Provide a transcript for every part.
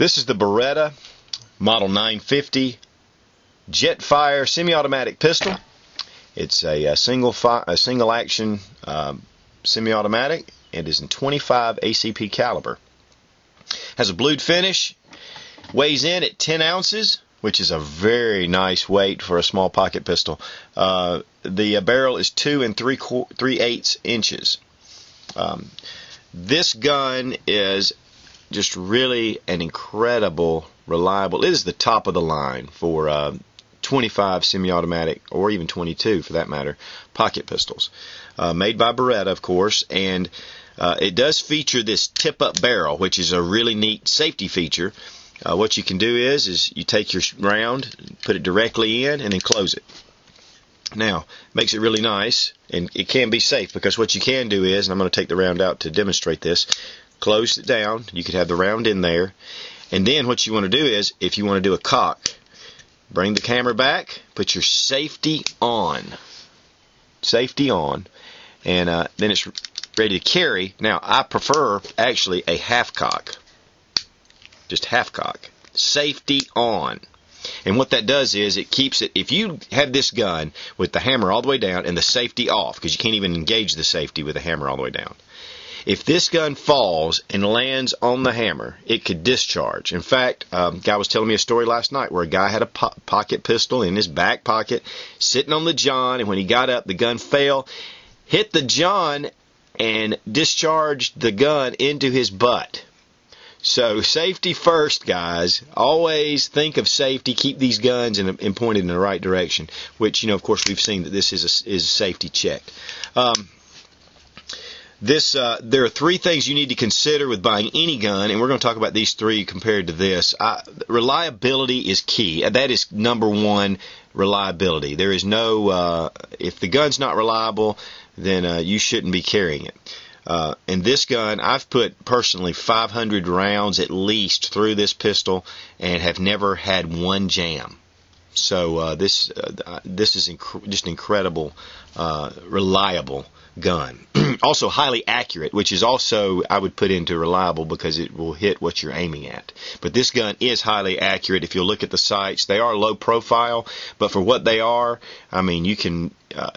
This is the Beretta Model 950 Jetfire semi-automatic pistol. It's a single action semi-automatic. It is in 25 ACP caliber. Has a blued finish. Weighs in at 10 ounces, which is a very nice weight for a small pocket pistol. The barrel is 2 3/8 inches. This gun is just really an incredible, reliable. It is the top of the line for 25 semi-automatic, or even 22 for that matter, pocket pistols. Made by Beretta, of course, and it does feature this tip-up barrel, which is a really neat safety feature. What you can do is you take your round, put it directly in, and then close it. Now, makes it really nice, and it can be safe, because what you can do is, and I'm going to take the round out to demonstrate this, close it down. You could have the round in there, and then what you want to do is, if you want to do a cock, bring the camera back, put your safety on, and then it's ready to carry. Now, I prefer actually a half cock, just half cock, safety on. And what that does is it keeps it, if you have this gun with the hammer all the way down and the safety off, because you can't even engage the safety with the hammer all the way down, if this gun falls and lands on the hammer, it could discharge. In fact, a guy was telling me a story last night where a guy had a pocket pistol in his back pocket sitting on the john, and when he got up, the gun fell, hit the john, and discharged the gun into his butt. So safety first, guys. Always think of safety. Keep these guns and pointed in the right direction, which, you know, of course, we've seen that this is safety checked. There are three things you need to consider with buying any gun, and we're going to talk about these three compared to this. Reliability is key. That is number one, reliability. There is no, if the gun's not reliable, then you shouldn't be carrying it. And this gun, I've put personally 500 rounds at least through this pistol and have never had one jam. So this is just incredible, reliable gun. Also highly accurate, which is also, I would put into reliable, because it will hit what you're aiming at. But this gun is highly accurate. If you look at the sights, they are low profile, but for what they are, I mean, you can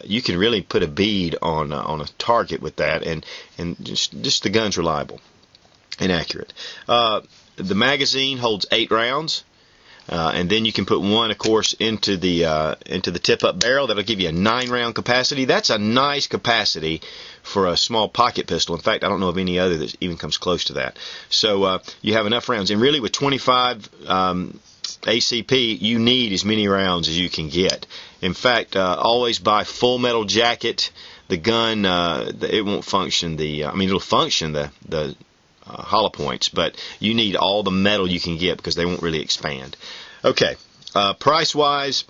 really put a bead on a target with that, and just the gun's reliable and accurate. The magazine holds 8 rounds. And then you can put one, of course, into the tip-up barrel. That'll give you a 9-round capacity. That's a nice capacity for a small pocket pistol. In fact, I don't know of any other that even comes close to that. So you have enough rounds. And really, with 25 ACP, you need as many rounds as you can get. In fact, always buy full metal jacket. The gun, it won't function. It'll function the hollow points, but you need all the metal you can get, because they won't really expand. Okay, price-wise,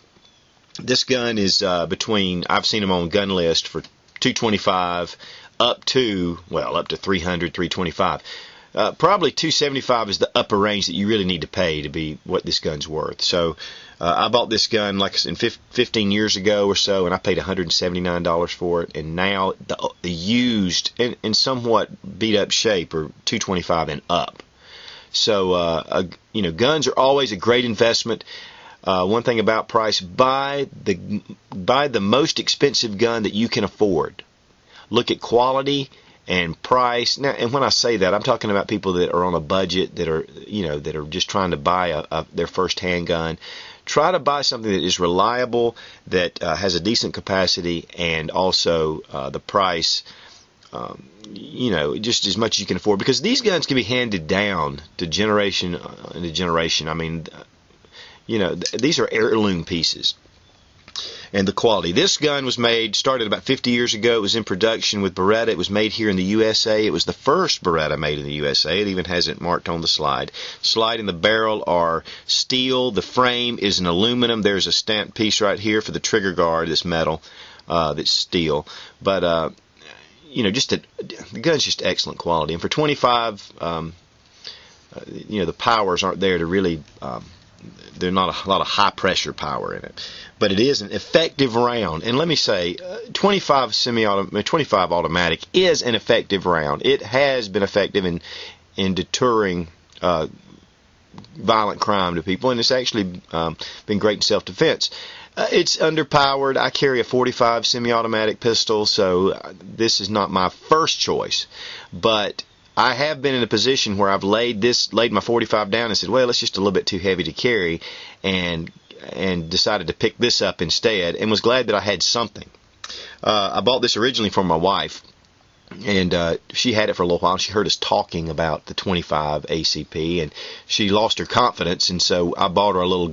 this gun is between, I've seen them on gun list for $225 up to 300, $325. Probably $275 is the upper range that you really need to pay to be what this gun's worth. So I bought this gun, like I said, 15 years ago or so, and I paid $179 for it. And now the used in somewhat beat up shape are $225 and up. So guns are always a great investment. One thing about price: buy the most expensive gun that you can afford. Look at quality and price. Now, and when I say that, I'm talking about people that are on a budget, that are just trying to buy their first handgun. Try to buy something that is reliable, that has a decent capacity, and also the price, just as much as you can afford, because these guns can be handed down to generation to generation. I mean, these are heirloom pieces. And the quality. This gun started about 50 years ago. It was in production with Beretta. It was made here in the USA. It was the first Beretta made in the USA. It even has it marked on the slide. Slide and the barrel are steel. The frame is an aluminum. There's a stamped piece right here for the trigger guard, this metal, that's steel. But, the gun's just excellent quality. And for 25, the powers aren't there to really, there's not a lot of high pressure power in it. But it is an effective round. And let me say, 25 automatic is an effective round. It has been effective in deterring violent crime to people, and it's actually been great in self-defense. It's underpowered. I carry a .45 semi-automatic pistol, so this is not my first choice. But I have been in a position where I've laid my .45 down and said, well, it's just a little bit too heavy to carry, and decided to pick this up instead, and was glad that I had something. I bought this originally for my wife, and she had it for a little while. She heard us talking about the 25 ACP, and she lost her confidence, and so I bought her a little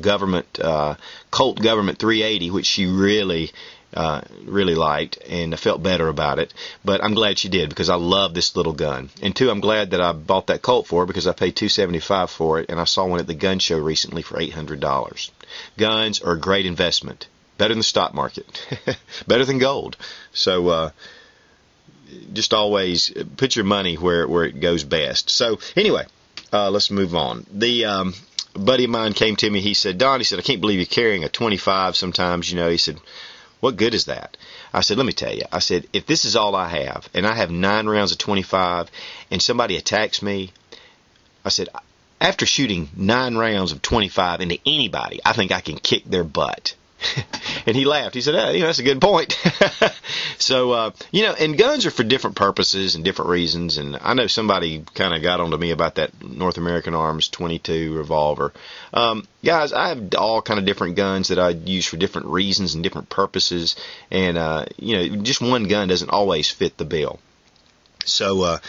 Colt Government 380, which she really liked, and I felt better about it. But I'm glad she did, because I love this little gun. And two, I'm glad that I bought that Colt for her, because I paid $275 for it, and I saw one at the gun show recently for $800. Guns are a great investment. Better than the stock market. Better than gold. So just always put your money where it goes best. So anyway, let's move on. The buddy of mine came to me. He said, Don, I can't believe you're carrying a 25 sometimes. He said, what good is that? I said, let me tell you. I said, if this is all I have, and I have 9 rounds of 25, and somebody attacks me, I said, after shooting 9 rounds of 25 into anybody, I think I can kick their butt. And he laughed. He said, that's a good point. So, and guns are for different purposes and different reasons. And I know somebody kind of got onto me about that North American Arms 22 revolver. Guys, I have all kind of different guns that I use for different reasons and different purposes. And, just one gun doesn't always fit the bill. So, a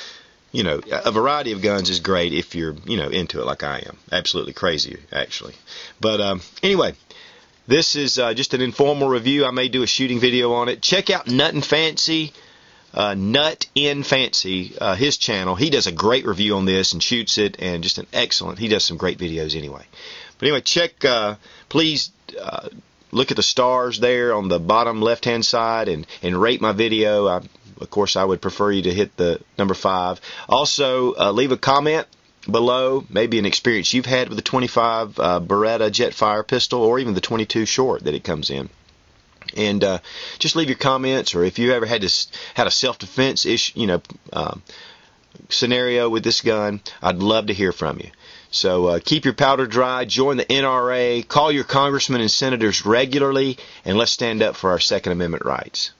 variety of guns is great if you're, into it like I am. Absolutely crazy, actually. But anyway, this is just an informal review. I may do a shooting video on it. Check out Nut in Fancy, his channel. He does a great review on this and shoots it, and just he does some great videos anyway. But anyway, please look at the stars there on the bottom left-hand side and rate my video. Of course, I would prefer you to hit the number 5. Also, leave a comment below, maybe an experience you've had with the 25 Beretta Jetfire pistol, or even the 22 short that it comes in. And just leave your comments, or if you ever had a self-defense scenario with this gun, I'd love to hear from you. So keep your powder dry, join the NRA, call your congressmen and senators regularly, and let's stand up for our Second Amendment rights.